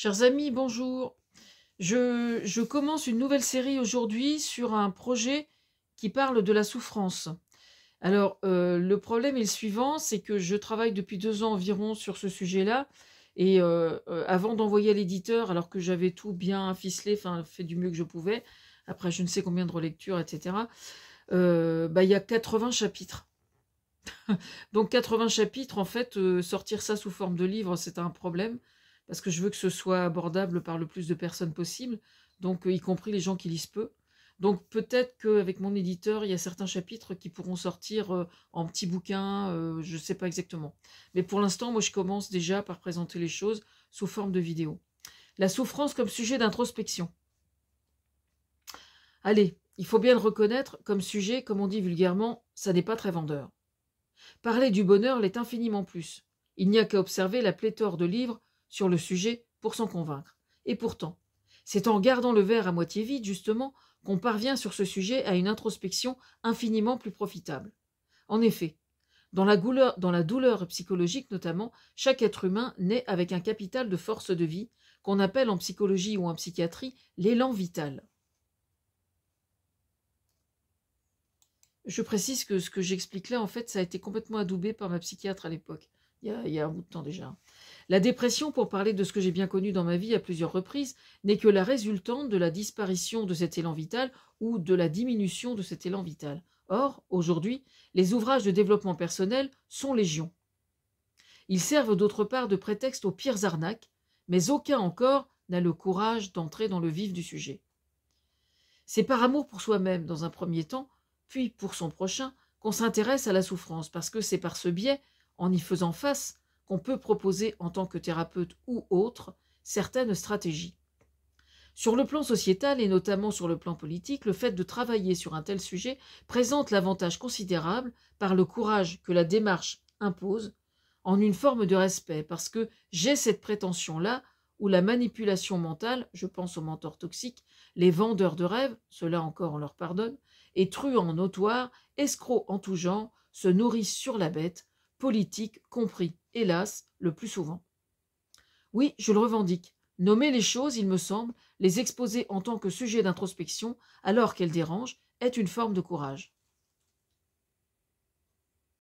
Chers amis, bonjour. Je commence une nouvelle série aujourd'hui sur un projet qui parle de la souffrance. Alors, le problème est le suivant, c'est que je travaille depuis 2 ans environ sur ce sujet-là, et avant d'envoyer à l'éditeur, alors que j'avais tout bien ficelé, enfin fait du mieux que je pouvais, après je ne sais combien de relectures, etc., il y a 80 chapitres. Donc 80 chapitres, en fait, sortir ça sous forme de livre, c'est un problème, parce que je veux que ce soit abordable par le plus de personnes possible, donc y compris les gens qui lisent peu. Donc peut-être qu'avec mon éditeur, il y a certains chapitres qui pourront sortir en petits bouquins, je ne sais pas exactement. Mais pour l'instant, moi je commence déjà par présenter les choses sous forme de vidéo. La souffrance comme sujet d'introspection. Allez, il faut bien le reconnaître, comme sujet, comme on dit vulgairement, ça n'est pas très vendeur. Parler du bonheur l'est infiniment plus. Il n'y a qu'à observer la pléthore de livres sur le sujet pour s'en convaincre. Et pourtant, c'est en gardant le verre à moitié vide, justement, qu'on parvient sur ce sujet à une introspection infiniment plus profitable. En effet, dans la douleur psychologique notamment, chaque être humain naît avec un capital de force de vie qu'on appelle en psychologie ou en psychiatrie l'élan vital. Je précise que ce que j'explique là, en fait, ça a été complètement adoubé par ma psychiatre à l'époque, il y a un bout de temps déjà. La dépression, pour parler de ce que j'ai bien connu dans ma vie à plusieurs reprises, n'est que la résultante de la disparition de cet élan vital ou de la diminution de cet élan vital. Or, aujourd'hui, les ouvrages de développement personnel sont légion. Ils servent d'autre part de prétexte aux pires arnaques, mais aucun encore n'a le courage d'entrer dans le vif du sujet. C'est par amour pour soi-même, dans un premier temps, puis pour son prochain, qu'on s'intéresse à la souffrance, parce que c'est par ce biais, en y faisant face, qu'on peut proposer en tant que thérapeute ou autre certaines stratégies. Sur le plan sociétal et notamment sur le plan politique, le fait de travailler sur un tel sujet présente l'avantage considérable par le courage que la démarche impose, en une forme de respect, parce que j'ai cette prétention-là où la manipulation mentale, je pense aux mentors toxiques, les vendeurs de rêves, ceux-là encore on leur pardonne, et truands notoires, escrocs en tout genre, se nourrissent sur la bête, politique compris, hélas, le plus souvent. Oui, je le revendique. Nommer les choses, il me semble, les exposer en tant que sujet d'introspection, alors qu'elles dérangent, est une forme de courage.